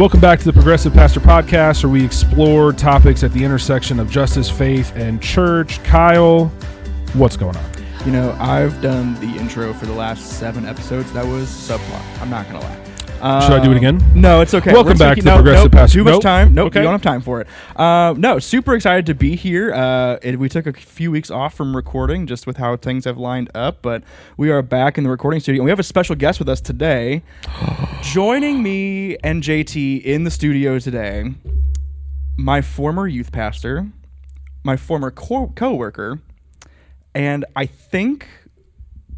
Welcome back to the Progressive Pastor Podcast, where we explore topics at the intersection of justice, faith, and church. Kyle, what's going on? You know, I've done the intro for the last 7 episodes. That was subplot. I'm not going to lie. Should I do it again? No, it's okay. Welcome back to the Progressive Pastor. Too much time. Nope, Okay. you don't have time for it. No, super excited to be here. We took a few weeks off from recording just with how things have lined up, but we are back in the recording studio, and we have a special guest with us today. Joining me and JT in the studio today, my former youth pastor, my former co-worker, and I think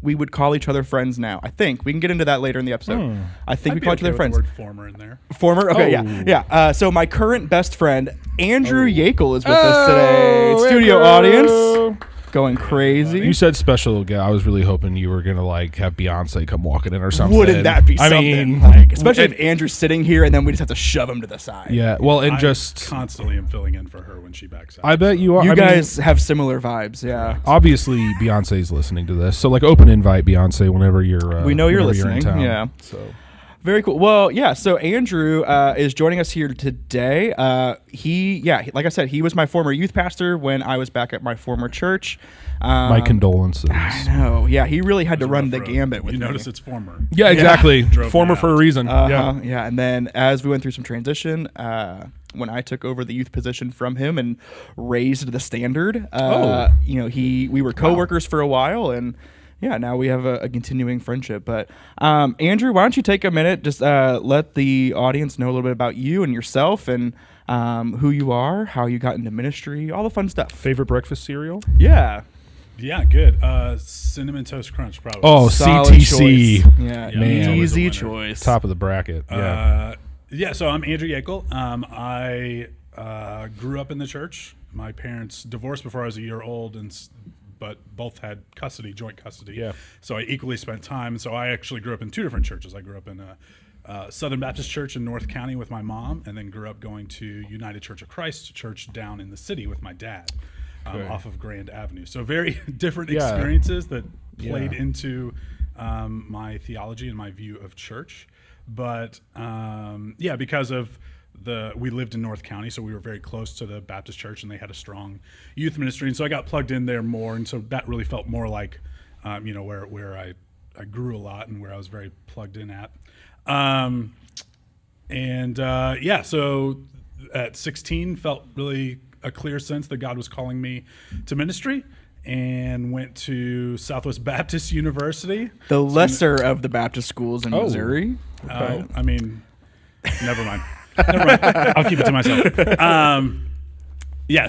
we would call each other friends now. I think we can get into that later in the episode. I think we call each other friends. The word former in there. Former, okay, yeah. So my current best friend, Andrew Yakel, is with us today. Studio audience, going crazy. You said special guest. I was really hoping you were going to have Beyonce come walking in or something. Wouldn't that be something? Especially if Andrew's sitting here and then we just have to shove him to the side. Yeah, well, and I just constantly am filling in for her when she backs out. I bet you are. You guys have similar vibes, yeah. Obviously, Beyonce's listening to this, so open invite Beyonce whenever you're. We know you're whenever listening. in town. Yeah. So. Very cool. Well, yeah. So Andrew is joining us here today. Like I said, he was my former youth pastor when I was back at my former church. My condolences. I know. Yeah, he really had to run the gambit with me. You notice it's former. Yeah, exactly. Drove Former me for a out. reason. Yeah. And then as we went through some transition, when I took over the youth position from him and raised the standard, we were coworkers for a while, and yeah, now we have a continuing friendship. But Andrew, why don't you take a minute, just let the audience know a little bit about you and yourself and who you are, how you got into ministry, all the fun stuff. Favorite breakfast cereal? Yeah. Yeah, good. Cinnamon Toast Crunch, probably. Oh, Solid CTC. choice. Yeah, Man. easy choice. Top of the bracket. Yeah. So I'm Andrew Yakel. I grew up in the church. My parents divorced before I was a year old, but both had joint custody. Yeah. So I equally spent time. So I actually grew up in 2 different churches. I grew up in a Southern Baptist church in North County with my mom, and then grew up going to United Church of Christ church down in the city with my dad. Off of Grand Avenue. So very different experiences that played into my theology and my view of church. But because of we lived in North County, so we were very close to the Baptist church, and they had a strong youth ministry. And so I got plugged in there more. And so that really felt more like, where I grew a lot and where I was very plugged in at. So at 16 felt really a clear sense that God was calling me to ministry, and went to Southwest Baptist University. The lesser of the Baptist schools in Missouri. Okay. Never mind. I'll keep it to myself.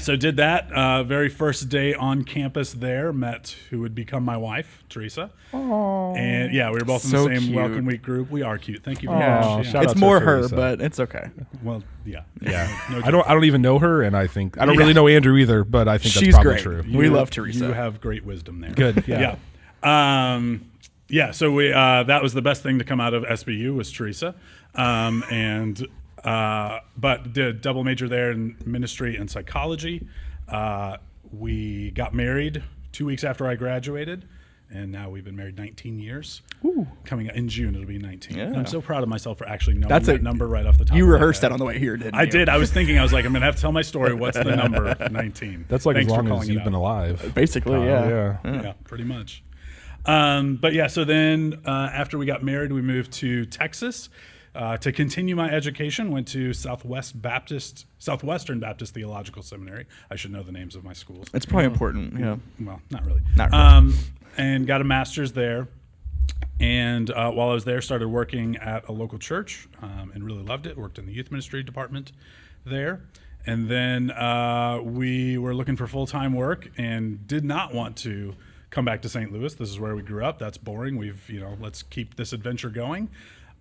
So did that. Very first day on campus there, met who would become my wife, Teresa. Aww. And we were both in the same welcome week group. We are cute. Thank you very much. Shout out It's to more Teresa. her, but it's okay. Well, yeah. No I don't even know her, and I don't really know Andrew either, but I think that's She's probably great. true. We love Teresa. You have great wisdom there. Good. Yeah. So we that was the best thing to come out of SBU was Teresa, but did a double major there in ministry and psychology. We got married 2 weeks after I graduated, and now we've been married 19 years. Ooh. Coming in June, it'll be 19. Yeah. I'm so proud of myself for actually knowing That's that number right off the top. You of my rehearsed head. that on the way here, didn't you? I did. I was thinking, I'm going to have to tell my story. What's the number? 19. That's Thanks as for long calling as it you've out. been alive. Basically, yeah. Yeah, pretty much. So then after we got married, we moved to Texas to continue my education. Went to Southwestern Baptist Theological Seminary. I should know the names of my schools. It's probably important, yeah. Well, not really. Not really. And got a master's there. And while I was there, started working at a local church and really loved it. Worked in the youth ministry department there. And then we were looking for full-time work and did not want to come back to St. Louis. This is where we grew up. That's boring. Let's keep this adventure going.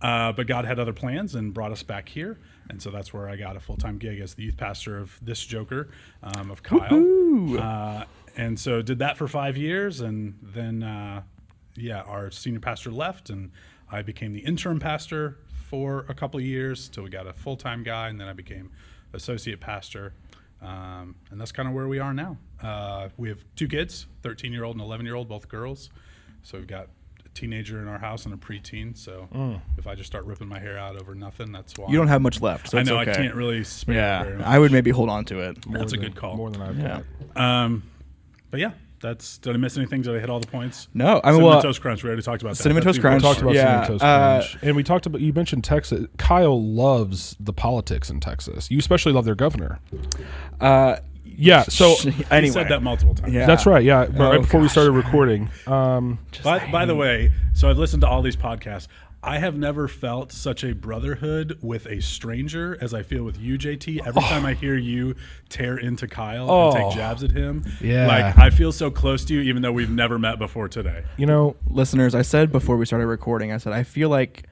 But God had other plans and brought us back here. And so that's where I got a full-time gig as the youth pastor of this joker, of Kyle. And so did that for 5 years. And then, our senior pastor left, and I became the interim pastor for a couple of years till we got a full-time guy. And then I became associate pastor. And that's kind of where we are now. We have 2 kids, 13-year-old and 11-year-old, both girls. So we've got teenager in our house and a preteen, so if I just start ripping my hair out over nothing, that's why. You don't have much left, so I it's know okay. I can't really spare it very much. I would maybe hold on to it. That's a good call. More than I've got. But yeah, did I miss anything? Did I hit all the points? No, I mean, Cinnamon well, Toast Crunch. We already talked about that. Cinnamon Toast Crunch. We talked about Yeah, Cinnamon Toast Crunch. And we talked about, you mentioned Texas. Kyle loves the politics in Texas. You especially love their governor. Yeah, so anyway. He said that multiple times. Yeah. that's right. Yeah, right before we gosh. started recording. By the way, so I've listened to all these podcasts. I have never felt such a brotherhood with a stranger as I feel with you, JT. Every time I hear you tear into Kyle and take jabs at him, Yeah. like I feel so close to you, even though we've never met before today. You know, Listeners, I said before we started recording, I said, I feel like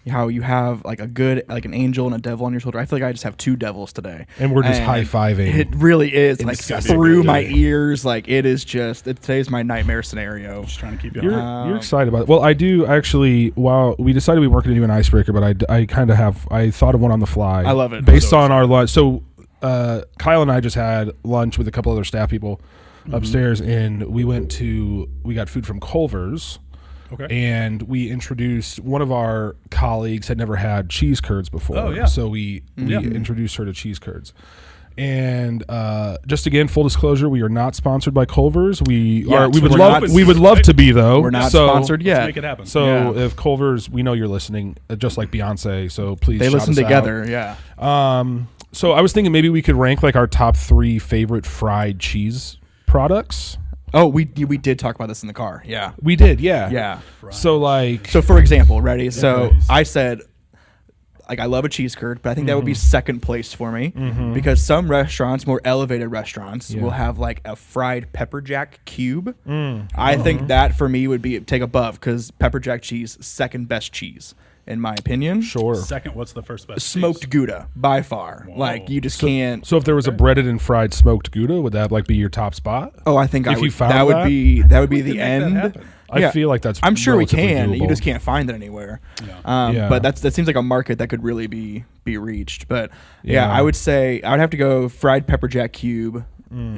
how you have like an angel and a devil on your shoulder. I feel like I just have two devils today. and we're just high-fiving. It really is like gonna be a through good my day. ears. Like it is just, today's my nightmare scenario. Just trying to keep you You're, on. you're excited about it. Well, I do actually. While we decided we weren't going to do an icebreaker, but I kind of have. I thought of one on the fly. I love it. Based So on our lunch. So Kyle and I just had lunch with a couple other staff people upstairs, and we got food from Culver's. Okay. And we introduced one of our colleagues had never had cheese curds before. Oh, yeah. So we introduced her to cheese curds. And just again, full disclosure, we are not sponsored by Culver's. We would we're love not- we would love to be though. We're not So- sponsored Let's yet. make it happen. So Yeah. if Culver's, we know you're listening, just like Beyonce. So please, They shout listen us out. together. Yeah. So I was thinking maybe we could rank like our top 3 favorite fried cheese products. Oh, we did talk about this in the car. Yeah. We did, yeah. Yeah. So like, So for example, ready? So Nice. I said, like, I love a cheese curd, but I think that would be second place for me because some restaurants, more elevated restaurants, will have like a fried pepper jack cube. I think that for me would be take above because pepper jack cheese, second best cheese in my opinion. sure. Second, what's the first best? Smoked cheese? Gouda by far. Whoa. Like you just can't. So if there was a breaded and fried smoked Gouda, would that like be your top spot? Oh, I think If I would, you found that would that? be We the can make that end. happen. I feel like that's I'm sure we relatively can. You doable. just can't find it anywhere. Yeah. But that seems like a market that could really be reached. But yeah, Yeah. I would say I would have to go fried pepper jack cube,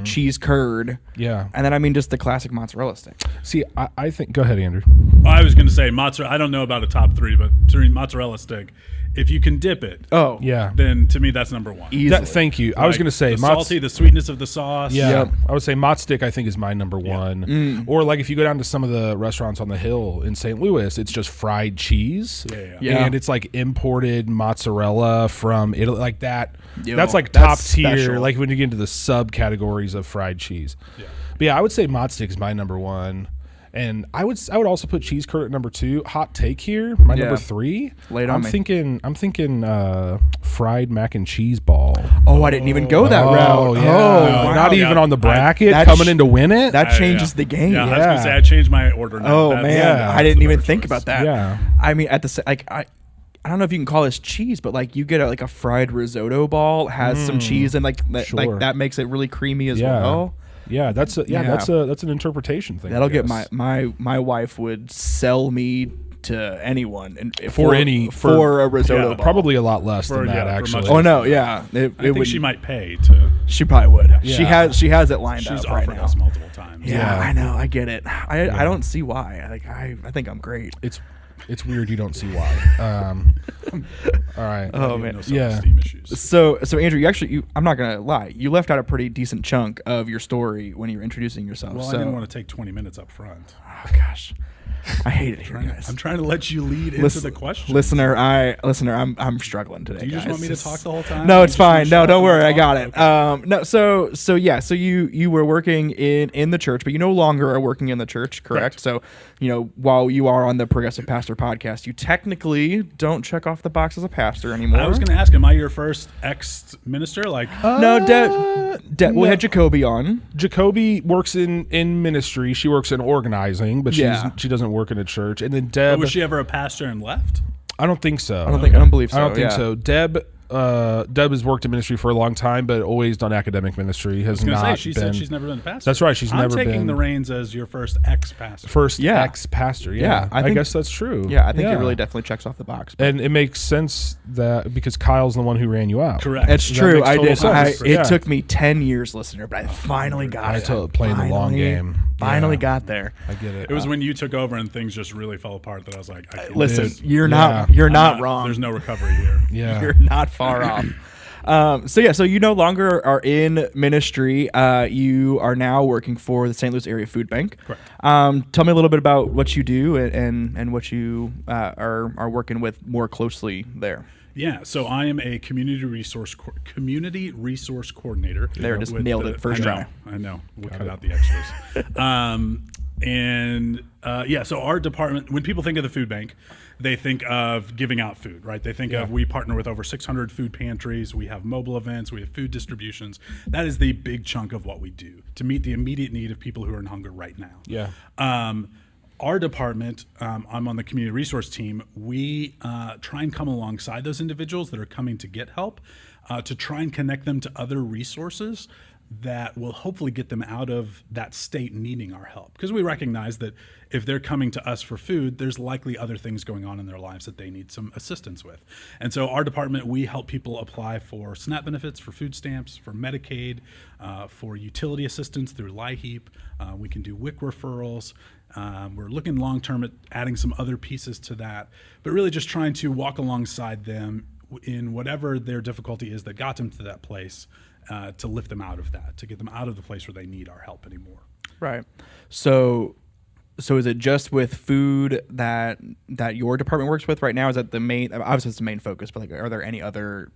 cheese curd, Yeah. and then I mean just the classic mozzarella stick. See, I think. Go ahead, Andrew. I was going to say mozzarella. I don't know about a top 3, but mozzarella stick. If you can dip it, Oh Yeah. then to me that's number 1. easily. Thank you. I was Like, going to say the salty, the sweetness of the sauce. Yeah, Yep. I would say Mott Stick. I think is my number one. Or like if you go down to some of the restaurants on the hill in St. Louis, it's just fried cheese. Yeah. And it's like imported mozzarella from Italy, like that. Yo, that's like that's top tier. special. Like when you get into the subcategories of fried cheese. Yeah. But yeah, I would say Mott Stick is my number one. And I would also put cheese curd at number 2. Hot take here, my Yeah. number 3. Lay it on me. I'm thinking fried mac and cheese ball. Oh, I didn't even go that route. Oh, yeah. Oh, wow. Not even Yeah. on the bracket, That coming sh- in to win it. That changes the game. Yeah, I was Yeah. going to say I changed my order now. Oh That's- man, yeah, I that's didn't the even better think choice. about that. Yeah. I mean, I don't know if you can call this cheese, but like you get like a fried risotto ball has some cheese and like Sure. that makes it really creamy as Yeah. well. Yeah, that's Yeah. that's an interpretation thing. That'll I get guess. my wife would sell me to anyone and For a risotto yeah, ball. probably a lot less For- than that yeah, for actually. much Oh no, yeah. I think would, she might pay to. She probably would. Yeah. She has it lined She's up right offered now. us multiple times. Yeah, Yeah. I know. I get it. I don't see why. Like I think I'm great. It's weird you don't see why. All right. Oh, You man. know, Yeah. self-esteem issues. So Andrew, I'm not gonna lie. You left out a pretty decent chunk of your story when you were introducing yourself. Well, so, I didn't want to take 20 minutes up front. oh gosh, I hate it here, guys. I'm trying to let you lead into the question. Listener, I'm struggling today. Do you just guys. want me to talk the whole time? No, You it's just wanna fine. shut No, up don't and worry. I talk? got it. Okay. No, so you were working in the church, but you no longer are working in the church, correct? Correct. So, while you are on the Progressive Pastor podcast, you technically don't check off the box as a pastor anymore. I was going to ask, am I your first ex-minister? Like, No, we had Jacoby on. Jacoby works in ministry. She works in organizing, but Yeah. she doesn't work in a church. And then Deb, was she ever a pastor and left? I don't think so. I don't believe so. I don't think yeah. so. Deb has worked in ministry for a long time, but always done academic ministry. Has I was going to not say, she been said she's never been a pastor. That's right, she's I'm never taking been- the reins as your first ex-pastor. first Yeah. ex-pastor. Yeah, Yeah, I I think- guess that's true. Yeah, I think it really definitely checks off the box. And it makes sense that because Kyle's the one who ran you out. Correct. It's That true. makes I total did. sense. It Yeah. took me 10 years, listener, but I finally got I it. playing the long Finally game. finally got there. I get it. It was when you took over and things just really fell apart that I was like, I can't Listen, do this. you're Yeah. not wrong. There's no recovery here. Yeah. You're not far off. So you no longer are in ministry. You are now working for the St. Louis Area Foodbank. Correct. Tell me a little bit about what you do and what you are working with more closely there. Yeah, so I am a community resource coordinator. There, just with nailed it first try. I know. We'll cut out the extras. So our department, when people think of the food bank, they think of giving out food, right? They think of, we partner with over 600 food pantries. We have mobile events. We have food distributions. That is the big chunk of what we do to meet the immediate need of people who are in hunger right now. Yeah. Our department, I'm on the community resource team, we try and come alongside those individuals that are coming to get help to try and connect them to other resources that will hopefully get them out of that state needing our help. Because we recognize that if they're coming to us for food, there's likely other things going on in their lives that they need some assistance with. And so our department, we help people apply for SNAP benefits, for food stamps, for Medicaid, for utility assistance through LIHEAP. We can do WIC referrals. We're looking long-term at adding some other pieces to that, but really just trying to walk alongside them in whatever their difficulty is that got them to that place, to lift them out of that, to get them out of the place where they need our help anymore. Right. So is it just with food that your department works with right now? Is that the main? Obviously, it's the main focus, but like, are there any other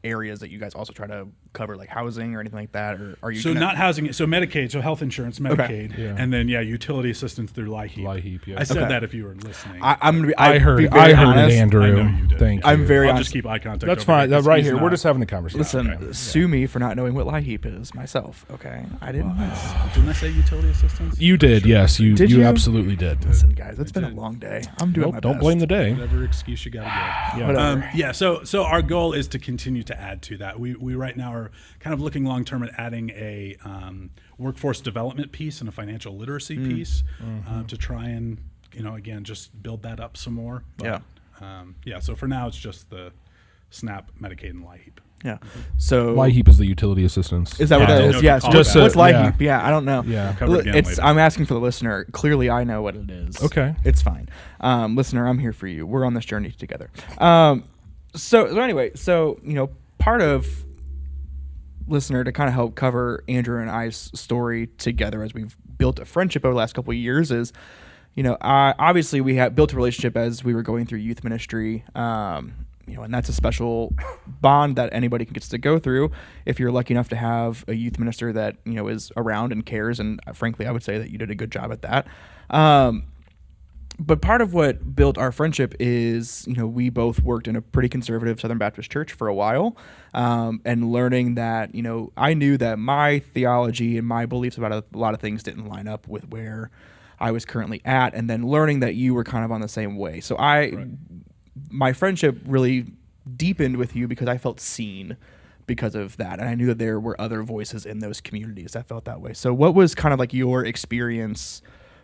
areas that you guys also try to cover, like housing or anything like that, or are you not housing, so Medicaid, so health insurance, Medicaid, Okay. Yeah. and then utility assistance through LIHEAP. LIHEAP, yeah. I said Okay. that if you were listening. I heard be it, very honest. Andrew. I know you did. Thank you. I'm very I'll honest. just keep eye contact. That's over fine. here 'cause Right he's here. We're not- just having a conversation. Listen, Okay. sue me for not knowing what LIHEAP is myself. Okay, I didn't. Didn't I say utility assistance? You did, yes. You Did you? absolutely did. Listen, guys, it's been a did. long day. I'm doing Well, my don't best. blame the day. Whatever excuse you got to give. Yeah. Whatever. So our goal is to continue to add to that. We right now are kind of looking long term at adding a workforce development piece and a financial literacy piece to try and again just build that up some more. But, so for now it's just the SNAP, Medicaid, and LIHEAP. Yeah. So LIHEAP is the utility assistance. is that what Yeah, I that don't is? know Yeah. if So you what's call it that. LIHEAP? Yeah, I don't know. Yeah. Cover it again later. I'm asking for the listener. Clearly, I know what it is. Okay. It's fine. Listener, I'm here for you. We're on this journey together. So anyway, part of listener to kind of help cover Andrew and I's story together as we've built a friendship over the last couple of years is, obviously we had built a relationship as we were going through youth ministry. And that's a special bond that anybody gets to go through if you're lucky enough to have a youth minister that, is around and cares. And frankly, I would say that you did a good job at that. But part of what built our friendship is, we both worked in a pretty conservative Southern Baptist church for a while, and learning that, I knew that my theology and my beliefs about a lot of things didn't line up with where I was currently at, and then learning that you were kind of on the same way. So my friendship really deepened with you because I felt seen because of that, and I knew that there were other voices in those communities that felt that way. So what was kind of like your experience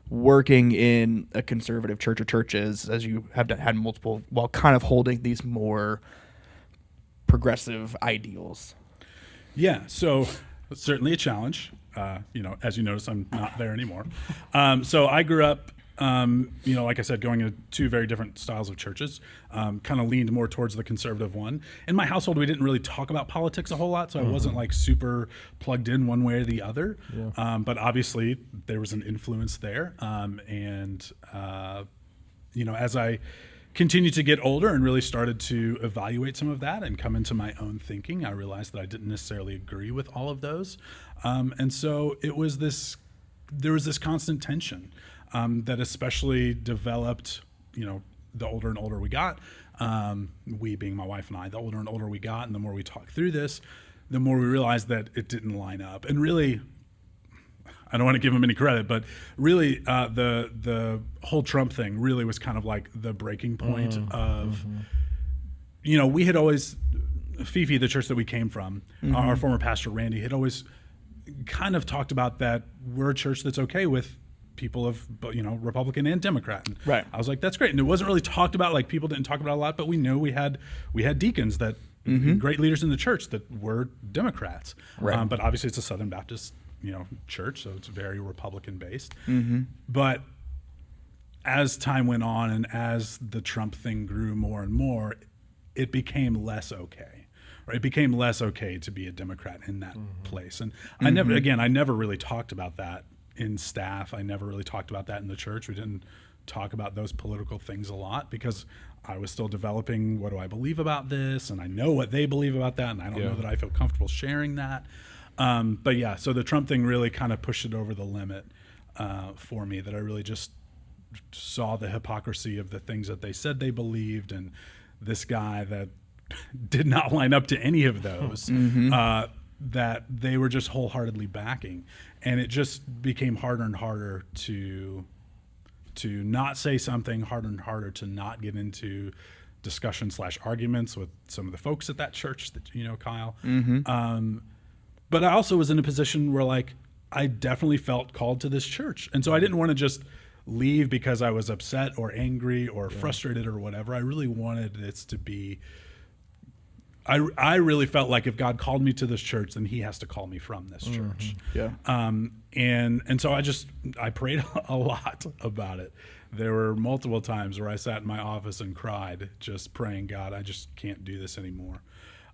working in a conservative church or churches as you have had multiple while kind of holding these more progressive ideals? Yeah, so it's certainly a challenge. As you notice, I'm not there anymore. So I grew up, like I said, going to two very different styles of churches, kind of leaned more towards the conservative one. In my household, we didn't really talk about politics a whole lot, so I wasn't like super plugged in one way or the other. Yeah. But obviously, there was an influence there. As I continued to get older and really started to evaluate some of that and come into my own thinking, I realized that I didn't necessarily agree with all of those. And so there was this constant tension that especially developed, the older and older we got, we being my wife and I, the older and older we got, and the more we talked through this, the more we realized that it didn't line up. And really, I don't want to give him any credit, but really the whole Trump thing really was kind of like the breaking point of, we had always, Fifi, the church that we came from, our former pastor Randy, had always kind of talked about that we're a church that's okay with people of, Republican and Democrat. And right. I was like, that's great. And it wasn't really talked about, like people didn't talk about it a lot, but we knew we had deacons that great leaders in the church that were Democrats. Right. But obviously it's a Southern Baptist church, so it's very Republican based. Mm-hmm. But as time went on and as the Trump thing grew more and more, it became less okay. Or it became less okay to be a Democrat in that place. And I never really talked about that in staff. I never really talked about that in the church. We didn't talk about those political things a lot because I was still developing what do I believe about this, and I know what they believe about that, and I don't know that I feel comfortable sharing that. But yeah, so the Trump thing really kind of pushed it over the limit for me, that I really just saw the hypocrisy of the things that they said they believed, and this guy that did not line up to any of those, that they were just wholeheartedly backing. And it just became harder and harder to not say something, harder and harder to not get into discussion/arguments with some of the folks at that church that, Kyle. But I also was in a position where, like, I definitely felt called to this church. And so I didn't want to just leave because I was upset or angry or frustrated or whatever. I really wanted this to be, I really felt like if God called me to this church, then he has to call me from this church. Yeah. And so I prayed a lot about it. There were multiple times where I sat in my office and cried, just praying, God, I just can't do this anymore.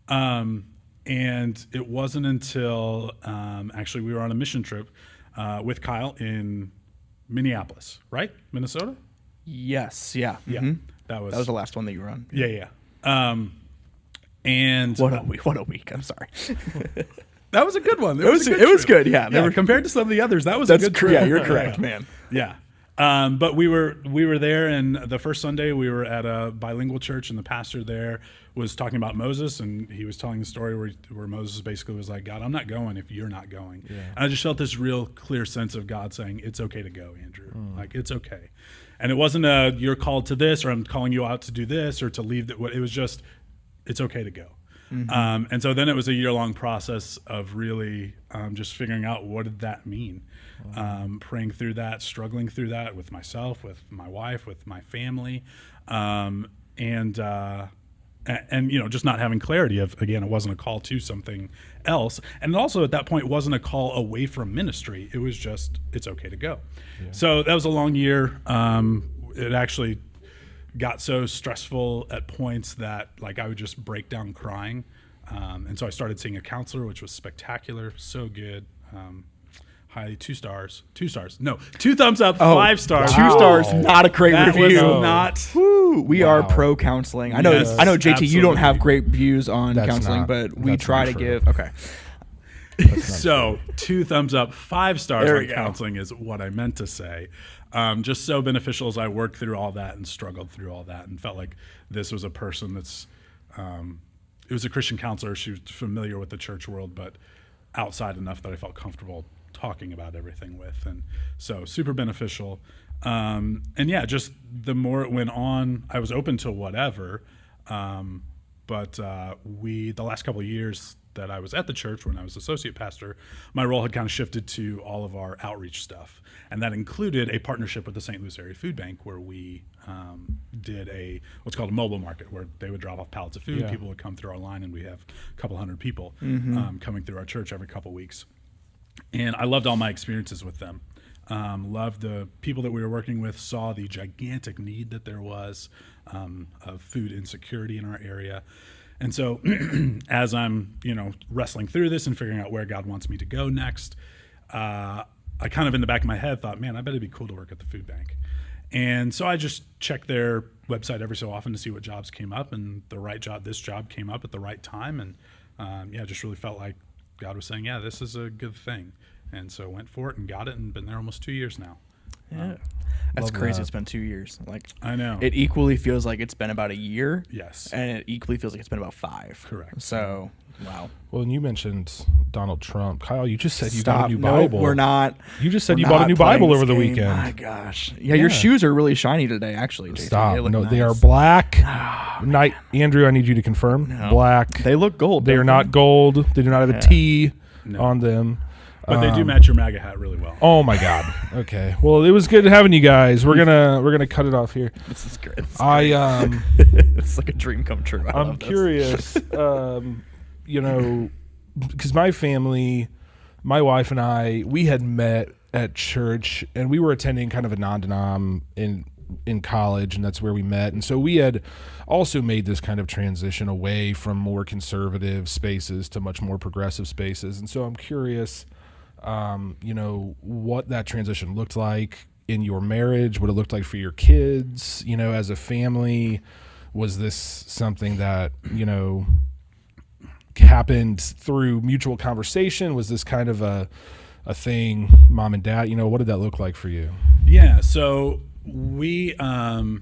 And it wasn't until actually we were on a mission trip with Kyle in Minneapolis, right? Minnesota? Yes. Yeah. Yeah. Mm-hmm. That was the last one that you were on. Yeah. And what a week. I'm sorry. That was a good one. It was good. Yeah. Compared to some of the others, that was a good trip. Yeah, you're correct, man. Yeah. But we were there, and the first Sunday we were at a bilingual church, and the pastor there was talking about Moses, and he was telling the story where Moses basically was like, God, I'm not going if you're not going. Yeah. And I just felt this real clear sense of God saying, it's okay to go, Andrew. Like, it's okay. And it wasn't you're called to this, or I'm calling you out to do this, or to leave that. It was just, it's okay to go. And so then it was a year-long process of really just figuring out what did that mean. Praying through that, struggling through that with myself, with my wife, with my family, and just not having clarity of, again, it wasn't a call to something else, and also at that point it wasn't a call away from ministry. It was just, it's okay to go. Yeah. So that was a long year. It actually got so stressful at points that, like, I would just break down crying, and so I started seeing a counselor, which was spectacular, so good. Highly 2 stars. No, 2 thumbs up, 5 stars. 2 stars, not a great review. Was not. Woo, we are pro counseling. I know, Yes, JT, absolutely. you don't have great views on That's counseling, not- but we that's try not to true. give. Okay. So 2 thumbs up, 5 stars There on we go. counseling is what I meant to say. Just so beneficial as I worked through all that and struggled through all that, and felt like this was a person that's, it was a Christian counselor. She was familiar with the church world, but outside enough that I felt comfortable talking about everything with. And so super beneficial. And yeah, just the more it went on, I was open to whatever. But the last couple of years that I was at the church, when I was associate pastor, my role had kind of shifted to all of our outreach stuff. And that included a partnership with the St. Louis Area Foodbank, where we did what's called a mobile market, where they would drop off pallets of food. Yeah. People would come through our line, and we have a couple hundred people coming through our church every couple weeks. And I loved all my experiences with them. Loved the people that we were working with, saw the gigantic need that there was of food insecurity in our area. And so as I'm, wrestling through this and figuring out where God wants me to go next, I kind of in the back of my head thought, man, I bet it'd be cool to work at the food bank. And so I just checked their website every so often to see what jobs came up, and this job came up at the right time. And just really felt like God was saying, yeah, this is a good thing. And so went for it and got it, and been there almost 2 years now. Yeah. That's Love crazy. that. It's been 2 years. Like, I know. it equally feels like it's been about a year. Yes. And it equally feels like it's been about 5. Correct. So, wow. Well, and you mentioned Donald Trump. Kyle, you just said you bought a new No, Bible. we're not. You just said we're you bought a not new playing Bible this over the game. weekend. My gosh. Yeah, your shoes are really shiny today, actually, JT. Stop. They look No, nice. they are black. Andrew, I need you to confirm. No. Black. They look gold. They are don't not gold. They do not have a T on them. But they do match your MAGA hat really well. Oh my God. Okay. Well, it was good having you guys. We're gonna cut it off here. This is great. It's it's like a dream come true. I I'm love this. curious. Because my family, my wife and I, we had met at church, and we were attending kind of a non-denom in college, and that's where we met. And so we had also made this kind of transition away from more conservative spaces to much more progressive spaces. And so I'm curious, what that transition looked like in your marriage, what it looked like for your kids, as a family. Was this something that, happened through mutual conversation? Was this kind of a thing, mom and dad? What did that look like for you? Yeah, so we, my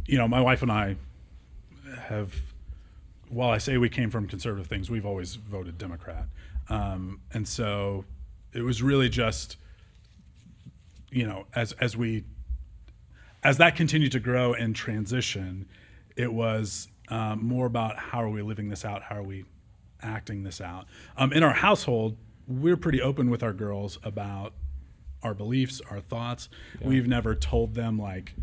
wife and I have, while I say we came from conservative things, we've always voted Democrat. And so it was really just, as that continued to grow and transition, it was more about how are we living this out? How are we acting this out? In our household, we're pretty open with our girls about our beliefs, our thoughts. Yeah. We've never told them like,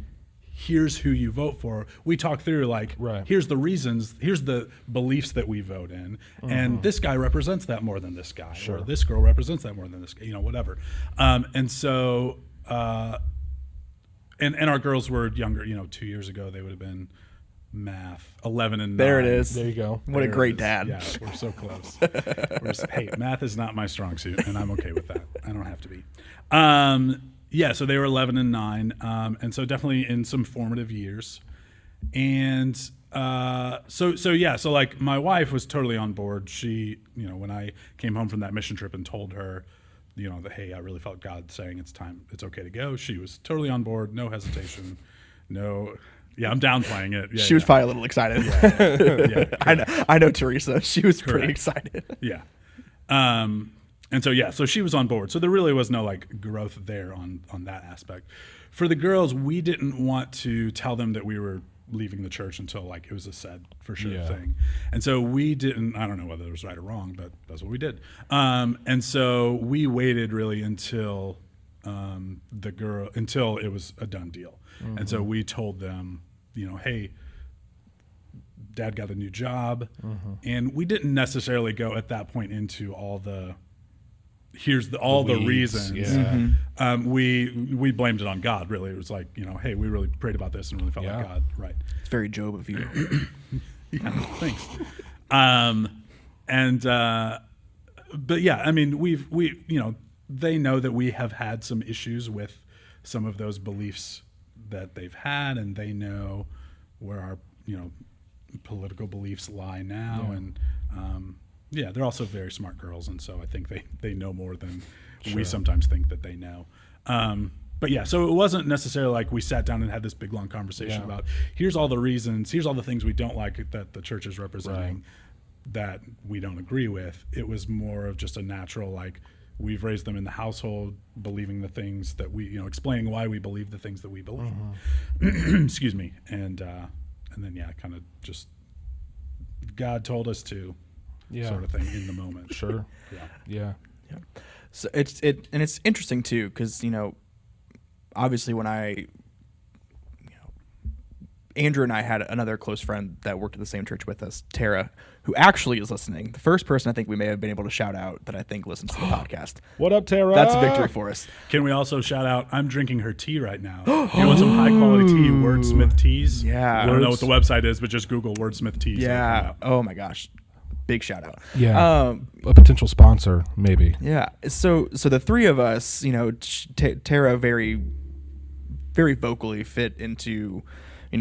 here's who you vote for. We talk through like, right. Here's the reasons, here's the beliefs that we vote in. And this guy represents that more than this guy. Sure. Or this girl represents that more than this guy, whatever. And so, and our girls were younger, 2 years ago, they would have been math 11 and 9. There it is. There you go. What a great dad. Yeah, we're so close. Hey, math is not my strong suit, and I'm okay with that. I don't have to be. So they were 11 and 9, and so definitely in some formative years. And so like my wife was totally on board. She, when I came home from that mission trip and told her, that, hey, I really felt God saying it's time, it's okay to go. She was totally on board, no hesitation, no. Yeah, I'm downplaying it. Yeah, she was probably a little excited. Yeah. I know Teresa. She was pretty excited. Yeah. And so she was on board. So there really was no like growth there on that aspect. For the girls, we didn't want to tell them that we were leaving the church until like it was a said for sure thing. And so we didn't, I don't know whether it was right or wrong, but that's what we did. And so we waited really until until it was a done deal. And so we told them, hey, Dad got a new job. And we didn't necessarily go at that point into all the reasons. Yeah. We blamed it on God, really. It was like, hey, we really prayed about this and really felt like God. Right. It's very Job of you. Yeah, thanks. But yeah, I mean, we they know that we have had some issues with some of those beliefs that they've had, and they know where our political beliefs lie now. And they're also very smart girls, and so I think they know more than we sometimes think that they know. But yeah, so it wasn't necessarily like we sat down and had this big long conversation about here's all the reasons, here's all the things we don't like that the church is representing that we don't agree with. It was more of just a natural like, we've raised them in the household believing the things that we, explaining why we believe the things that we believe. Excuse me. And then, kind of just God told us to sort of thing in the moment. Sure. Yeah. So it's interesting too, because, obviously when Andrew and I had another close friend that worked at the same church with us, Tara, who actually is listening. The first person I think we may have been able to shout out that I think listens to the podcast. What up, Tara? That's a victory for us. Can we also shout out, I'm drinking her tea right now. If you want some high quality tea, Wordsmith Teas. Yeah. I don't know what the website is, but just Google Wordsmith Teas. Yeah. Oh my gosh. Big shout out. Yeah. A potential sponsor, maybe. Yeah. So the three of us, Tara very, very vocally fit into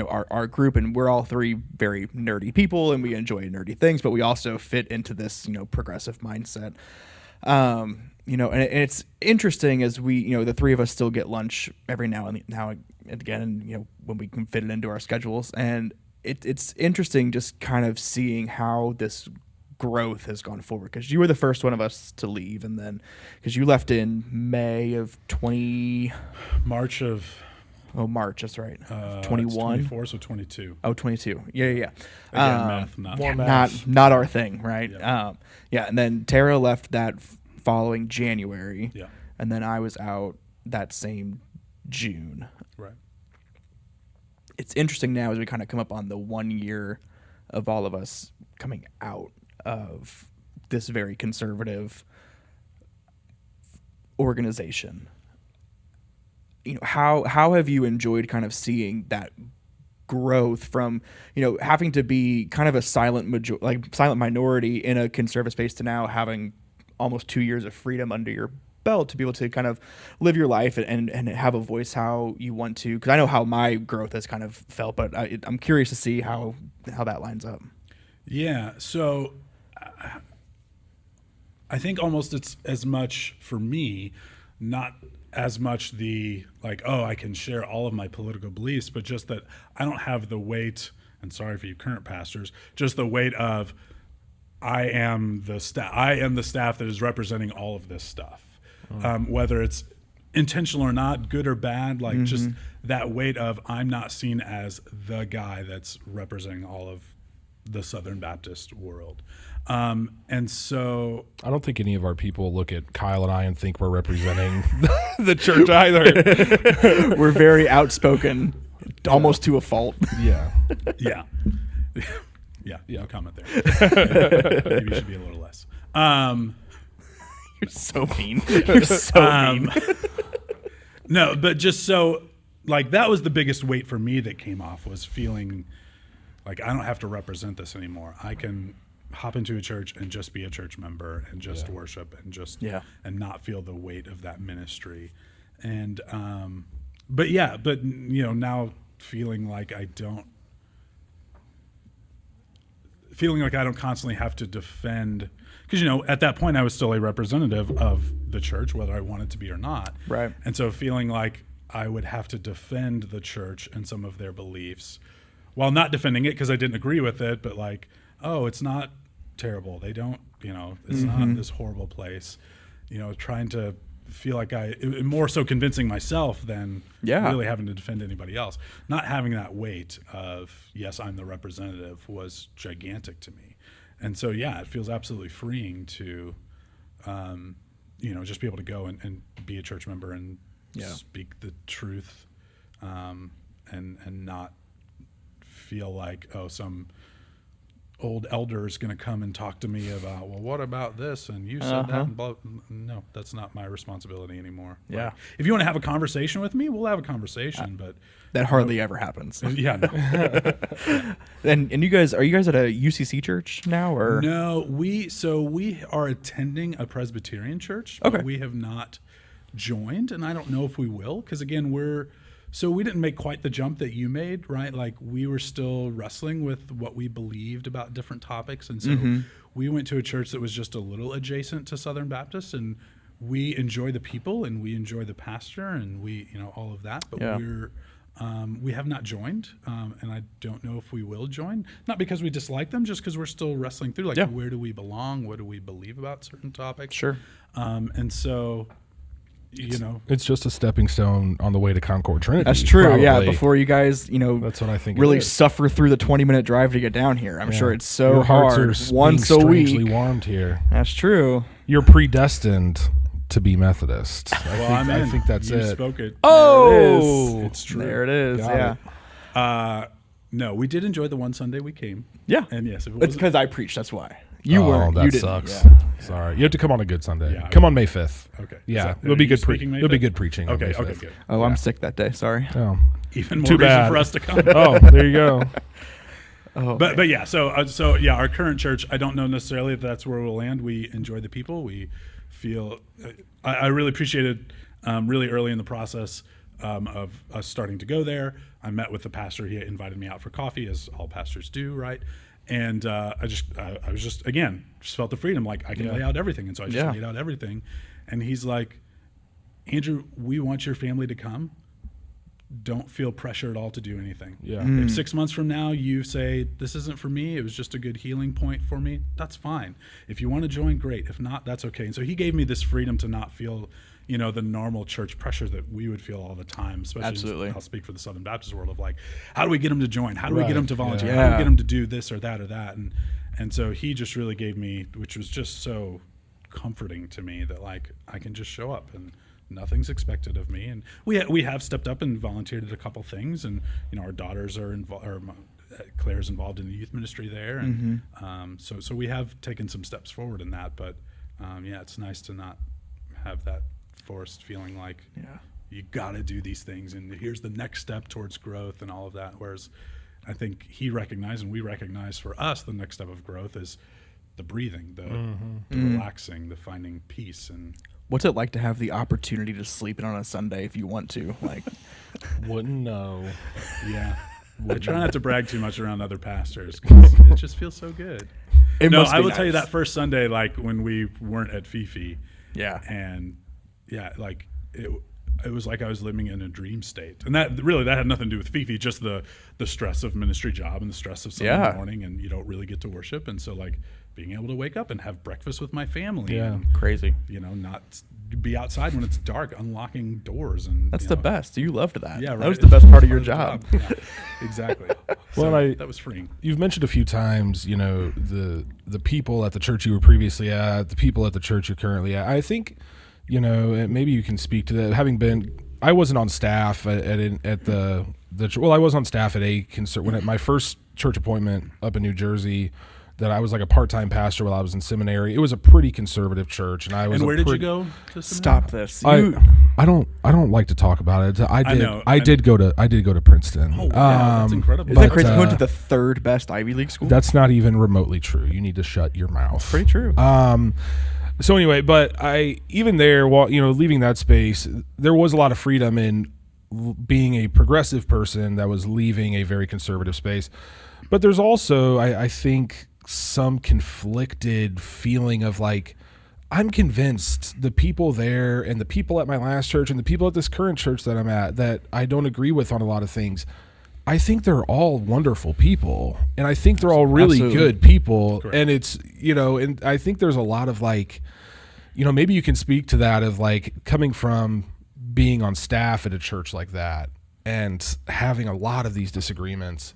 our group, and we're all three very nerdy people, and we enjoy nerdy things, but we also fit into this progressive mindset. And it's interesting as we the three of us still get lunch every now and again, when we can fit it into our schedules, and it's interesting just kind of seeing how this growth has gone forward, because you were the first one of us to leave, and then because you left in May of March, that's right. 21. 24, so 22. Oh, 22. Yeah. Again, math, not our thing, right? Yeah. And then Tara left that following January. Yeah. And then I was out that same June. Right. It's interesting now as we kind of come up on the 1 year of all of us coming out of this very conservative organization, how have you enjoyed kind of seeing that growth from, having to be kind of a silent minority in a conservative space to now having almost 2 years of freedom under your belt to be able to kind of live your life and have a voice how you want to? Because I know how my growth has kind of felt, but I'm curious to see how that lines up. Yeah. So I think almost it's as much for me, not as much the like, oh, I can share all of my political beliefs, but just that I don't have the weight, and sorry for you current pastors, just the weight of I am the staff that is representing all of this stuff. Whether it's intentional or not, good or bad, like just that weight of I'm not seen as the guy that's representing all of the Southern Baptist world. And so I don't think any of our people look at Kyle and I and think we're representing the church either. We're very outspoken, almost to a fault. Yeah. yeah. No comment there. Maybe you should be a little less. You're so mean. You're so mean. No, but just so, like, that was the biggest weight for me that came off, was feeling like I don't have to represent this anymore. I can hop into a church and just be a church member and just worship and just and not feel the weight of that ministry. And but now feeling like I don't constantly have to defend, because at that point I was still a representative of the church, whether I wanted to be or not. Right. And so feeling like I would have to defend the church and some of their beliefs, while not defending it because I didn't agree with it, but like, oh, it's not terrible. They don't, it's not this horrible place. Trying to feel like more so convincing myself than really having to defend anybody else. Not having that weight of, yes, I'm the representative, was gigantic to me. And so, it feels absolutely freeing to, just be able to go and be a church member and speak the truth, and not feel like, oh, some old elder is going to come and talk to me about, well, what about this? And you said that. And blah. No, that's not my responsibility anymore. Yeah. Like, if you want to have a conversation with me, we'll have a conversation. But that hardly ever happens. Yeah. No. And you guys, are you guys at a UCC church now, or? No, we are attending a Presbyterian church. But we have not joined, and I don't know if we will, because again, we didn't make quite the jump that you made, right? Like, we were still wrestling with what we believed about different topics. And so we went to a church that was just a little adjacent to Southern Baptist, and we enjoy the people and we enjoy the pastor and we, all of that. But we have not joined, and I don't know if we will join. Not because we dislike them, just because we're still wrestling through, like, where do we belong? What do we believe about certain topics? Sure. And so... it's just a stepping stone on the way to Concord Trinity. That's true. Probably. Yeah. Before you guys, that's what I think. Really suffer through the 20-minute drive to get down here. I'm sure it's so Your hearts hard. Are Once a week. Strangely warmed here. That's true. You're predestined to be Methodist. I think that's you it. Spoke it. Oh, it's true. There it is. Got it. No, we did enjoy the one Sunday we came. Yeah. And yes, if it's because I preached. That's why. You weren't. That you didn't. sucks. Yeah. Sorry. You have to come on a good Sunday. Yeah, come on May 5th. Okay. Yeah. It'll It'll be good preaching. It'll be good preaching. Okay. On May 5th. Okay. Good. Oh, I'm sick that day. Sorry. Oh. Even more Too reason bad. for us to come. Oh, there you go. But yeah. So our current church, I don't know necessarily if that's where we'll land. We enjoy the people. We feel. I really appreciated really early in the process of us starting to go there. I met with the pastor. He invited me out for coffee, as all pastors do, right? And I was just felt the freedom, like I can lay out everything. And so I just laid out everything. And he's like, Andrew, we want your family to come. Don't feel pressure at all to do anything. Yeah. If 6 months from now you say, this isn't for me, it was just a good healing point for me, that's fine. If you want to join, great. If not, that's okay. And so he gave me this freedom to not feel, the normal church pressure that we would feel all the time, especially Absolutely. I'll speak for the Southern Baptist world of like, how do we get them to join? How do we get them to volunteer? Yeah. How do we get them to do this or that or that? And so he just really gave me, which was just so comforting to me, that like I can just show up and nothing's expected of me. And we have stepped up and volunteered at a couple things, and our daughters are involved, or Claire's involved in the youth ministry there, and so we have taken some steps forward in that. But it's nice to not have that forced feeling like you got to do these things and here's the next step towards growth and all of that. Whereas I think he recognized and we recognize for us the next step of growth is the breathing, the relaxing, the finding peace. And what's it like to have the opportunity to sleep in on a Sunday if you want to? Like, wouldn't know. Yeah. I try not to brag too much around other pastors because it just feels so good. I will tell you that first Sunday, like when we weren't at Fifi. Yeah. And like it was like I was living in a dream state. And that had nothing to do with Fifi, just the stress of ministry job and the stress of Sunday morning and you don't really get to worship. And so like being able to wake up and have breakfast with my family. Yeah. And, crazy. Not be outside when it's dark, unlocking doors. And that's the best. You loved that. Yeah, right. That was the best part of your job. Yeah, exactly. Well, that was freeing. You've mentioned a few times, the people at the church you were previously at, the people at the church you're currently at. I think, maybe you can speak to that. I wasn't on staff at the I was on staff at at my first church appointment up in New Jersey. That I was like a part-time pastor while I was in seminary. It was a pretty conservative church, and I was. And where did you go to seminary? Stop this! I don't like to talk about it. I did go to Princeton. Oh, wow, that's incredible. Is that crazy? You went to the third best Ivy League school. That's not even remotely true. You need to shut your mouth. Pretty true. So anyway, but even there, while leaving that space, there was a lot of freedom in being a progressive person that was leaving a very conservative space. But there's also, I think, some conflicted feeling of like, I'm convinced the people there and the people at my last church and the people at this current church that I'm at that I don't agree with on a lot of things, I think they're all wonderful people. And I think they're all really good people. Correct. And it's, and I think there's a lot of like, maybe you can speak to that of like coming from being on staff at a church like that and having a lot of these disagreements.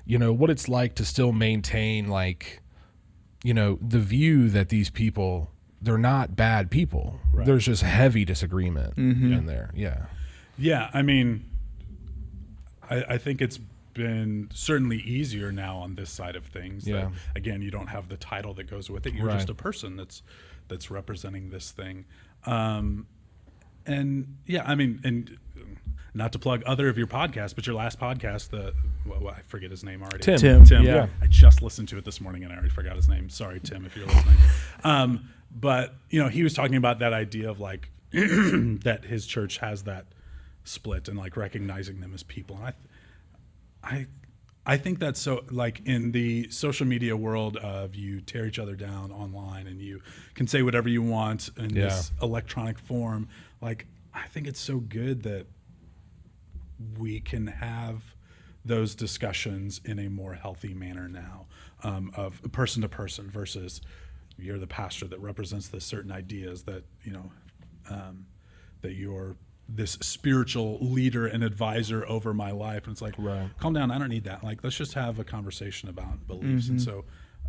What it's like to still maintain like, the view that these people, they're not bad people. Right. There's just heavy disagreement in there. Yeah. Yeah. I think it's been certainly easier now on this side of things. Yeah. That, again, you don't have the title that goes with it. You're just a person that's representing this thing. And not to plug other of your podcasts, but your last podcast, I forget his name already. Tim. Yeah. I just listened to it this morning and I already forgot his name. Sorry, Tim, if you're listening. But he was talking about that idea of like that his church has that split and like recognizing them as people. And I think that's so like in the social media world of you tear each other down online and you can say whatever you want in this electronic form. Like, I think it's so good that we can have those discussions in a more healthy manner now, of person to person versus you're the pastor that represents the certain ideas that, that you're this spiritual leader and advisor over my life. And it's like, calm down. I don't need that. Like, let's just have a conversation about beliefs. And so,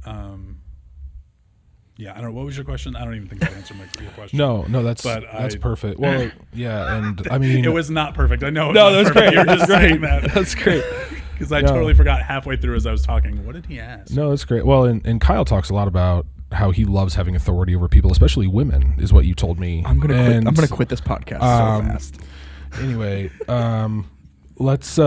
I don't know. What was your question? I don't even think I answered your question. No, that's perfect. Well, yeah, and I mean, it was not perfect. I know. No, that's great. You're just saying that. That's great. Because I totally forgot halfway through as I was talking. What did he ask? No, that's great. Well, and Kyle talks a lot about how he loves having authority over people, especially women, is what you told me. I'm gonna quit this podcast so fast. Anyway, let's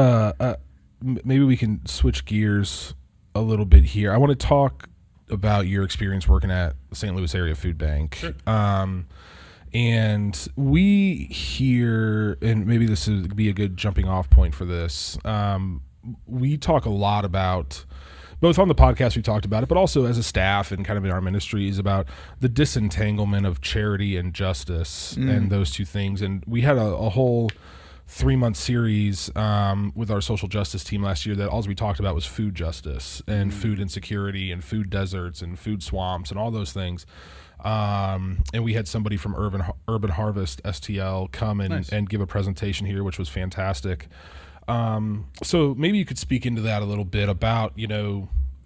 maybe we can switch gears a little bit here. I want to talk about your experience working at the St. Louis Area Foodbank. Sure. And we here, and maybe this would be a good jumping off point for this, we talk a lot about, both on the podcast we talked about it, but also as a staff and kind of in our ministries, about the disentanglement of charity and justice and those two things. And we had a whole 3-month series with our social justice team last year that all we talked about was food justice and food insecurity and food deserts and food swamps and all those things. And we had somebody from Urban Harvest STL come and give a presentation here, which was fantastic. So maybe you could speak into that a little bit about,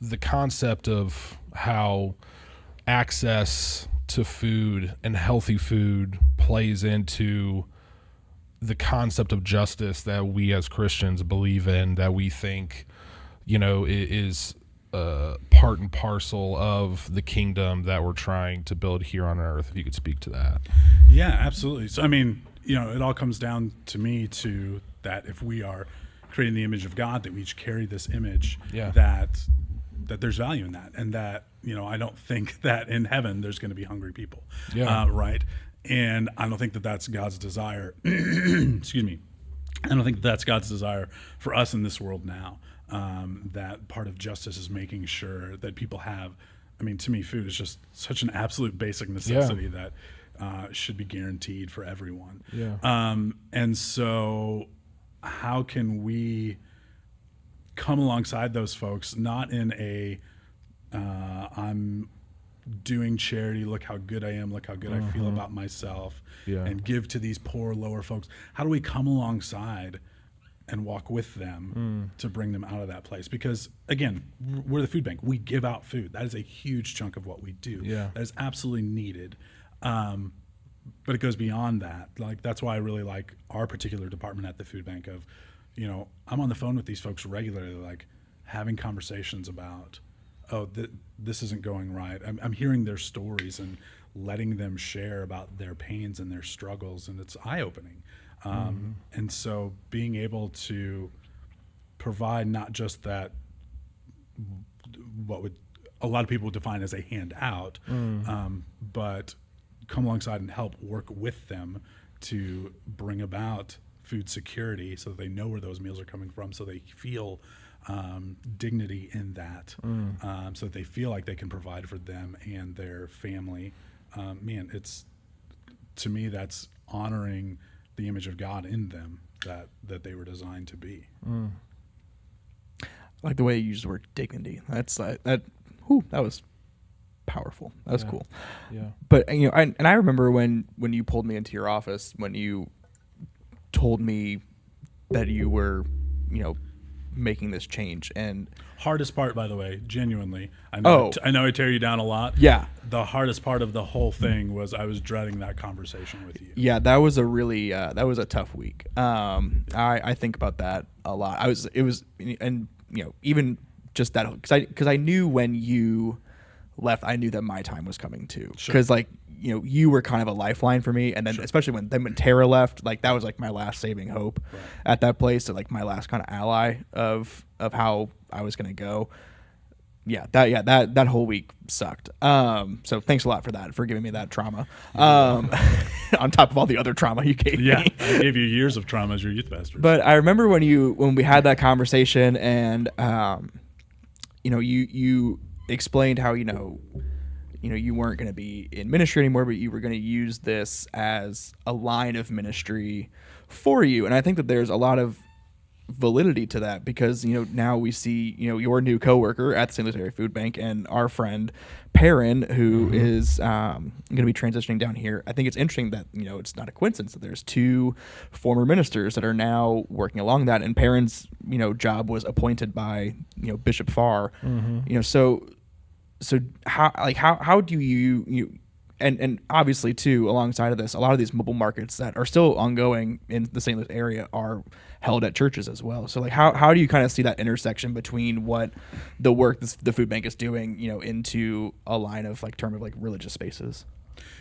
the concept of how access to food and healthy food plays into the concept of justice that we as Christians believe in, that we think, is part and parcel of the kingdom that we're trying to build here on earth. If you could speak to that. Yeah, absolutely. So, I mean, it all comes down to me to that if we are creating the image of God, that we each carry this image, Yeah. that there's value in that. And that, I don't think that in heaven there's going to be hungry people. Yeah. Right. And I don't think that that's God's desire. Excuse me. I don't think that's God's desire for us in this world now. That part of justice is making sure that people have, to me, food is just such an absolute basic necessity that should be guaranteed for everyone. Yeah. And so how can we come alongside those folks, not in a, I'm doing charity, look how good I am, look how good I feel about myself, Yeah. and give to these poor, lower folks. How do we come alongside and walk with them to bring them out of that place? Because again, we're the food bank. We give out food. That is a huge chunk of what we do. Yeah. That is absolutely needed. But it goes beyond that. Like, that's why I really like our particular department at the food bank of, I'm on the phone with these folks regularly, like having conversations about, this isn't going right. I'm hearing their stories and letting them share about their pains and their struggles, and it's eye-opening. And so being able to provide not just that, what would a lot of people would define as a handout, but come alongside and help work with them to bring about food security so that they know where those meals are coming from, so they feel dignity in that, so that they feel like they can provide for them and their family. Man, to me, that's honoring the image of God in them that they were designed to be. I like the way you use the word dignity. That was powerful. That was cool. Yeah. But I remember when you pulled me into your office, when you told me that you were, making this change. And Hardest part, by the way, genuinely, I know I tear you down a lot. Yeah. The hardest part of the whole thing was I was dreading that conversation with you. Yeah, that was a really that was a tough week. I think about that a lot. Even just that, because I knew when you left, I knew that my time was coming too. Because you were kind of a lifeline for me, and then especially when Tara left, like that was like my last saving hope at that place, so like my last kind of ally of how I was gonna go. That whole week sucked. So thanks a lot for that, for giving me that trauma. On top of all the other trauma you gave me. I gave you years of trauma as your youth pastor. But I remember when we had that conversation, and you explained how you weren't going to be in ministry anymore, but you were going to use this as a line of ministry for you. And I think that there's a lot of validity to that, because now we see your new coworker at the St. Louis Area Foodbank and our friend Perrin, who is going to be transitioning down here. I think it's interesting that it's not a coincidence that there's two former ministers that are now working along that, and Perrin's job was appointed by Bishop Farr. So how do you and obviously too, alongside of this, a lot of these mobile markets that are still ongoing in the St. Louis area are held at churches as well. So how do you kind of see that intersection between what the work the food bank is doing, into a line of term of religious spaces?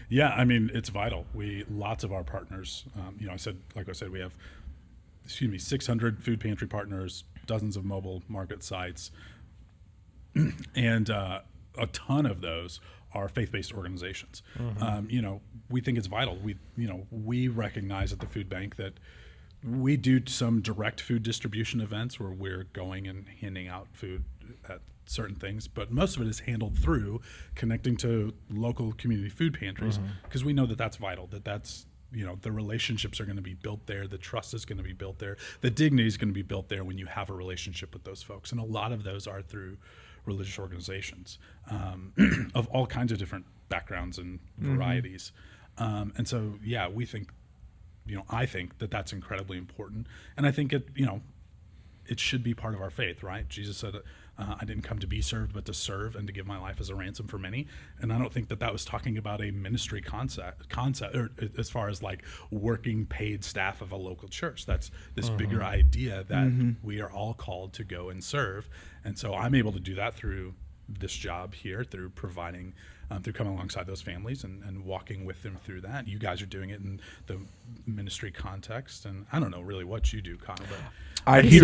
Yeah, it's vital. Lots of our partners, I said, we have, 600 food pantry partners, dozens of mobile market sites, and a ton of those are faith-based organizations. We think it's vital. We recognize at the food bank that we do some direct food distribution events where we're going and handing out food at certain things, but most of it is handled through connecting to local community food pantries, because we know that that's vital, that's the relationships are going to be built there, the trust is going to be built there, the dignity is going to be built there when you have a relationship with those folks. And a lot of those are through religious organizations of all kinds of different backgrounds and varieties. And so, we think, I think that that's incredibly important. And I think it should be part of our faith, right? Jesus said, I didn't come to be served, but to serve and to give my life as a ransom for many. And I don't think that was talking about a ministry concept, or as far as like working paid staff of a local church. That's this bigger idea that we are all called to go and serve. And so I'm able to do that through this job here, through providing, through coming alongside those families and walking with them through that. You guys are doing it in the ministry context, and I don't know really what you do, Kyle, but he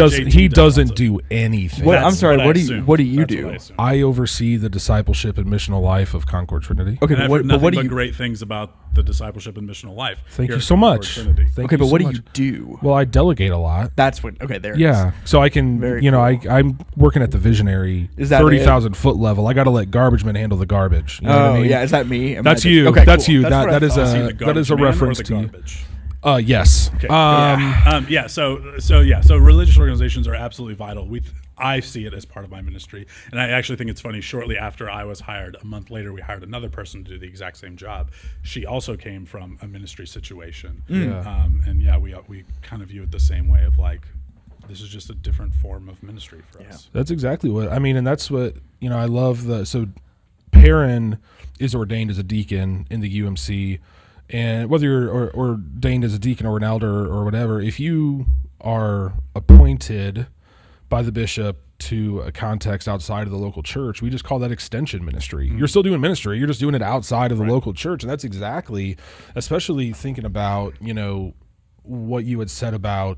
doesn't do anything. I'm sorry. What do you That's do? what I oversee the discipleship and missional life of Concord Trinity. Okay, And I've but heard nothing do but you? great things about the discipleship and missional life. Thank here you at so Concord much. Trinity. Thank Okay, you but so what do much. you do? Well, I delegate a lot. That's what. Okay, there. It Yeah, is. so I can, Very I'm working at the visionary Is that 30,000 foot level. I got to let garbage men handle the garbage. You know what I mean? Yeah. Is that me? That's you. Okay, That's cool. you. That's what I That is thought. Is he the that garbage is a man or reference the to you. garbage? Yes. Okay. So religious organizations are absolutely vital. I see it as part of my ministry, and I actually think it's funny. Shortly after I was hired, a month later, we hired another person to do the exact same job. She also came from a ministry situation, we kind of view it the same way of like, this is just a different form of ministry for us. That's exactly what I mean, and that's what I love. So Perrin is ordained as a deacon in the UMC, and whether you're ordained as a deacon or an elder or whatever, if you are appointed by the bishop to a context outside of the local church, we just call that extension ministry. You're still doing ministry, you're just doing it outside of the local church. And that's exactly, especially thinking about, what you had said about,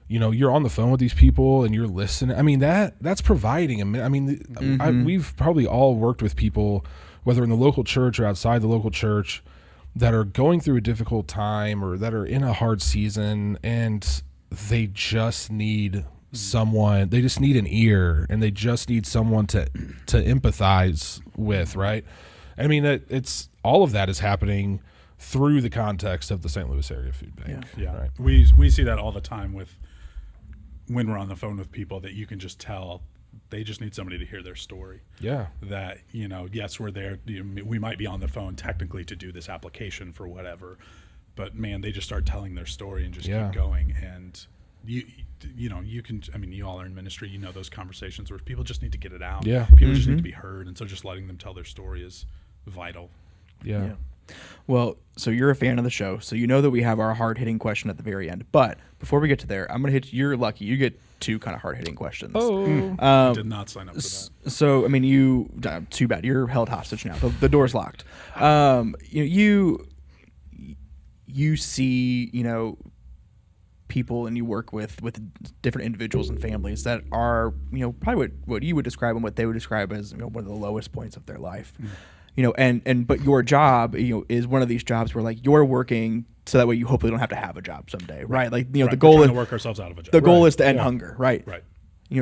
you're on the phone with these people and you're listening. I mean, that's providing we've probably all worked with people, whether in the local church or outside the local church, that are going through a difficult time or that are in a hard season, and they just need someone. They just need an ear, and they just need someone to empathize with, right? I mean, it's all of that is happening through the context of the St. Louis Area Foodbank. Yeah. Right. We see that all the time when we're on the phone with people, that you can just tell they just need somebody to hear their story. Yeah. That, yes, we're there. We might be on the phone technically to do this application for whatever, but man, they just start telling their story and just keep going. And you can, you all are in ministry, those conversations where people just need to get it out. Yeah. People just need to be heard. And so just letting them tell their story is vital. Yeah. Well, so you're a fan of the show, so you know that we have our hard-hitting question at the very end. But before we get to there, I'm going to hit you. You're lucky. You get two kind of hard-hitting questions. I did not sign up for that. So, too bad. You're held hostage now. The door's locked. You see, people, and you work with different individuals and families that are, probably what you would describe and what they would describe as, one of the lowest points of their life. But your job, is one of these jobs where like you're working so that way you hopefully don't have to have a job someday, right? Like, the goal We're is trying to work ourselves out of a job. the goal is to end hunger, right? Right.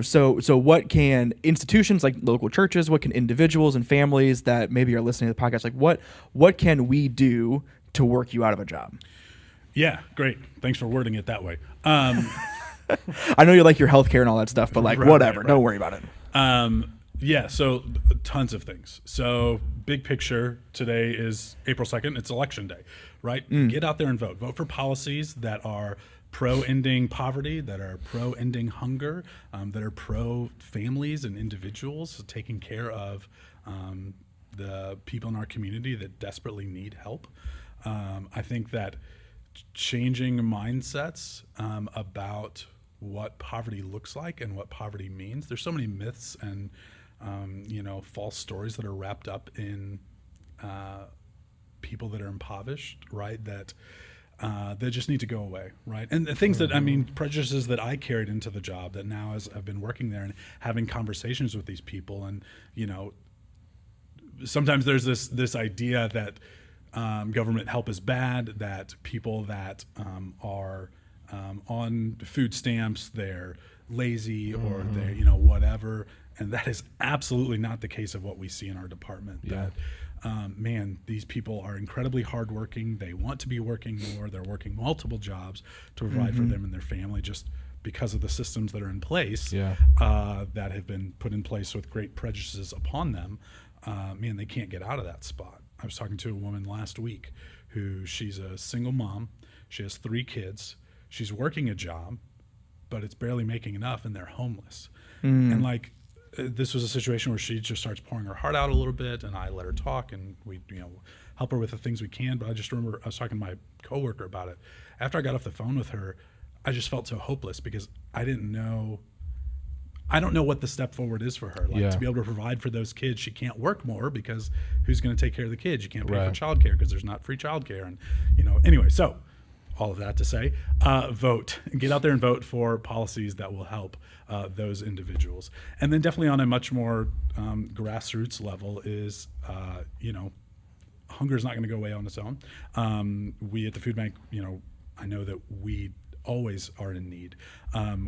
So what can institutions like local churches, what can individuals and families that maybe are listening to the podcast, like what can we do to work you out of a job? Yeah, great. Thanks for wording it that way. I know you like your healthcare and all that stuff, but whatever, don't worry about it. Yeah, so tons of things. So big picture, today is April 2nd. It's election day, right? Get out there and vote. Vote for policies that are pro-ending poverty, that are pro-ending hunger, that are pro-families and individuals, taking care of the people in our community that desperately need help. I think that changing mindsets about what poverty looks like and what poverty means. There's so many myths and false stories that are wrapped up in people that are impoverished, right? That they just need to go away, right? And the things that prejudices that I carried into the job, that now as I've been working there and having conversations with these people, and sometimes there's this idea that government help is bad, that people that are on food stamps, they're lazy or they're whatever, and that is absolutely not the case of what we see in our department. Yeah. That these people are incredibly hardworking. They want to be working more. They're working multiple jobs to provide for them and their family, just because of the systems that are in place that have been put in place with great prejudices upon them. They can't get out of that spot. I was talking to a woman last week she's a single mom. She has 3 kids. She's working a job, but it's barely making enough, and they're homeless. And this was a situation where she just starts pouring her heart out a little bit, and I let her talk, and we, help her with the things we can. But I just remember I was talking to my coworker about it. After I got off the phone with her, I just felt so hopeless because I don't know what the step forward is for her. To be able to provide for those kids. She can't work more because who's going to take care of the kids? You can't pay for childcare because there's not free childcare. And, anyway, so all of that to say, vote. Get out there and vote for policies that will help those individuals. And then definitely on a much more grassroots level is, hunger is not going to go away on its own. We at the food bank, I know that we always are in need.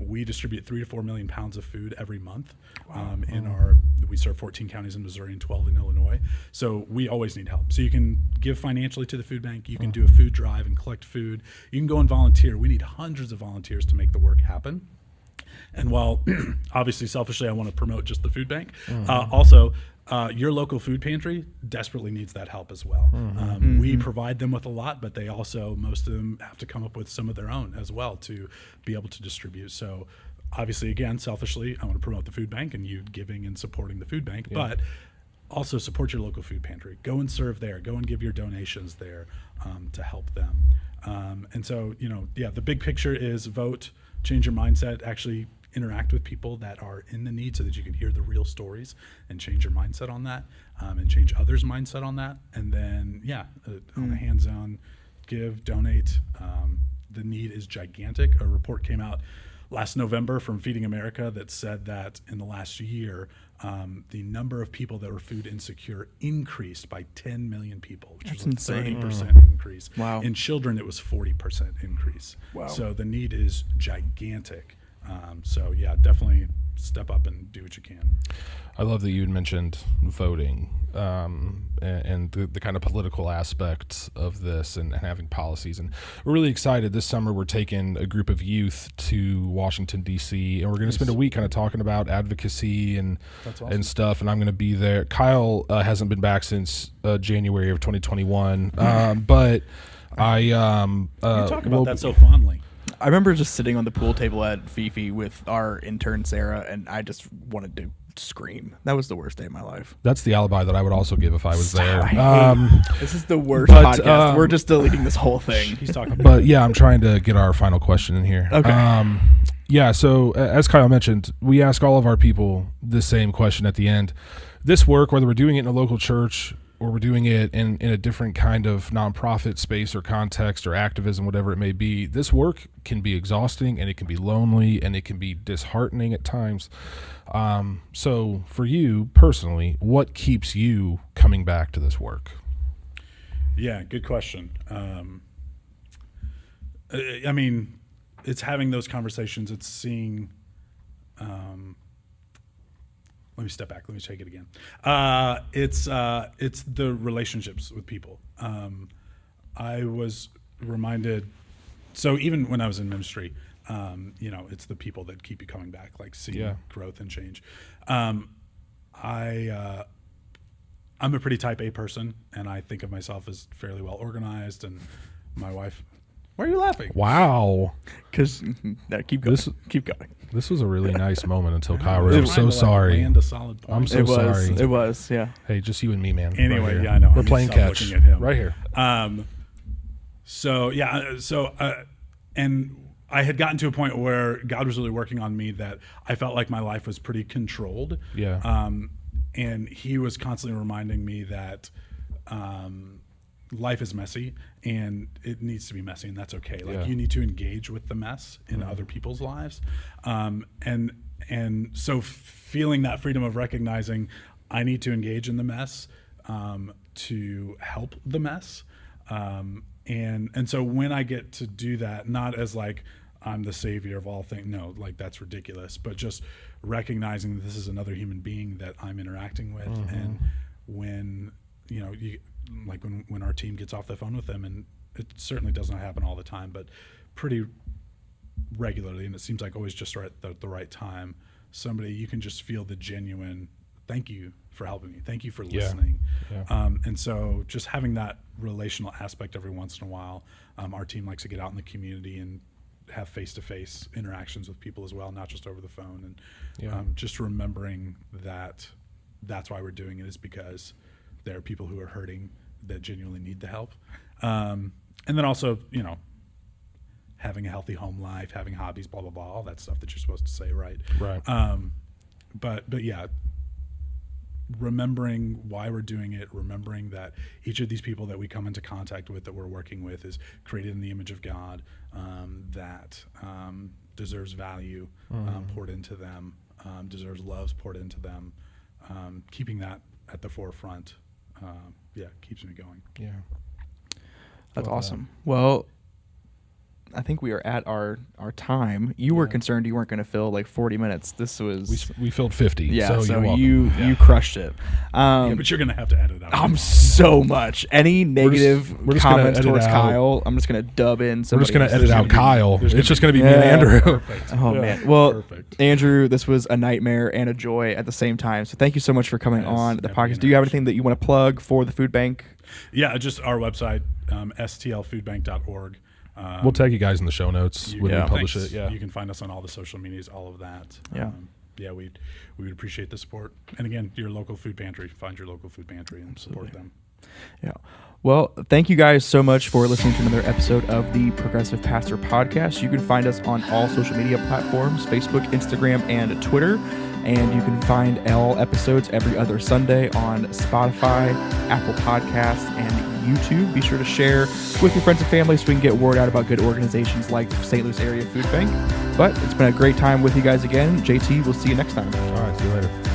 We distribute 3 to 4 million pounds of food every month. We serve 14 counties in Missouri and 12 in Illinois. So we always need help. So you can give financially to the food bank. You can do a food drive and collect food. You can go and volunteer. We need hundreds of volunteers to make the work happen. And while obviously selfishly I want to promote just the food bank, also your local food pantry desperately needs that help as well. We provide them with a lot, but they also, most of them have to come up with some of their own as well to be able to distribute. So obviously, again, selfishly, I want to promote the food bank and you giving and supporting the food bank, but also support your local food pantry. Go and serve there. Go and give your donations there to help them. And so, the big picture is vote, change your mindset, actually interact with people that are in the need so that you can hear the real stories and change your mindset on that, and change others' mindset on that. And then, on the hands-on, give, donate. The need is gigantic. A report came out last November from Feeding America that said that in the last year, the number of people that were food insecure increased by 10 million people, which was a 30% increase. Wow. In children, it was 40% increase. Wow. So the need is gigantic. Definitely step up and do what you can. I love that you had mentioned voting and the kind of political aspects of this and having policies. And we're really excited. This summer, we're taking a group of youth to Washington, D.C., and we're going to spend a week kind of talking about advocacy and and stuff. And I'm going to be there. Kyle hasn't been back since January of 2021, but I you talk about that so fondly. I remember just sitting on the pool table at Fifi with our intern Sarah, and I just wanted to scream. That was the worst day of my life. That's the alibi that I would also give if I was there. This is the worst podcast. We're just deleting this whole thing. He's talking about but I'm trying to get our final question in here. Okay. So as Kyle mentioned, we ask all of our people the same question at the end. This work, whether we're doing it in a local church or we're doing it in a different kind of nonprofit space or context or activism, whatever it may be, this work can be exhausting and it can be lonely and it can be disheartening at times. So for you personally, what keeps you coming back to this work? Yeah, good question. It's having those conversations. It's seeing. Let me step back. Let me take it again. It's the relationships with people. I was reminded. So even when I was in ministry, it's the people that keep you coming back, like seeing growth and change. I'm a pretty type A person, and I think of myself as fairly well organized. And my wife. Why are you laughing? Wow. Because keep going. Keep going. This was a really nice moment until Kyle. I'm so sorry. Land a solid point. I'm so sorry. It was, yeah. Hey, just you and me, man. Anyway, right I know. We're playing catch looking at him. right here. And I had gotten to a point where God was really working on me that I felt like my life was pretty controlled. Yeah. And He was constantly reminding me that life is messy and it needs to be messy, and that's okay. You need to engage with the mess in other people's lives. And so feeling that freedom of recognizing I need to engage in the mess to help the mess. And so when I get to do that, not as like I'm the savior of all things, no, like that's ridiculous, but just recognizing that this is another human being that I'm interacting with. And when, when our team gets off the phone with them, and it certainly does not happen all the time, but pretty regularly, and it seems like always just at the right time, somebody, you can just feel the genuine, thank you for helping me. Thank you for listening. Yeah. And so just having that relational aspect every once in a while, our team likes to get out in the community and have face-to-face interactions with people as well, not just over the phone. And Yeah. just remembering that that's why we're doing it, is because there are people who are hurting that genuinely need the help. And then also, having a healthy home life, having hobbies, blah, blah, blah, all that stuff that you're supposed to say, right? Right. But yeah, remembering why we're doing it, remembering that each of these people that we come into contact with, that we're working with, is created in the image of God, that deserves value poured into them, deserves love poured into them. Keeping that at the forefront, keeps me going. Yeah. That's Love awesome. Well, I think we are at our time. You were concerned you weren't going to fill like 40 minutes. This was We filled 50. yeah. So you're welcome. you crushed it. But you're gonna have to edit out. I'm so much. Any negative we're just gonna comments edit towards out- Kyle, I'm just gonna dub in. We're just going to somebody edit out else's. Kyle. there's It's just gonna going to be me and Yeah. Andrew. Perfect. Oh Yeah. man. Well, Perfect. Andrew, this was a nightmare and a joy at the same time. So thank you so much for coming Yes, on the happy podcast. Do you have anything that you want to plug for the food bank? Yeah, just our website, stlfoodbank.org. We'll tag you guys in the show notes when we Yeah. publish Thanks. it. Yeah. You can find us on all the social medias, all of that. Yeah. We would appreciate the support. And again, your local food pantry. Find your local food pantry and support them. Yeah. Well, thank you guys so much for listening to another episode of the Progressive Pastor Podcast. You can find us on all social media platforms, Facebook, Instagram, and Twitter. And you can find all episodes every other Sunday on Spotify, Apple Podcasts, and YouTube. Be sure to share with your friends and family so we can get word out about good organizations like St. Louis Area Food Bank. But it's been a great time with you guys again. JT, we'll see you next time. All right. See you later.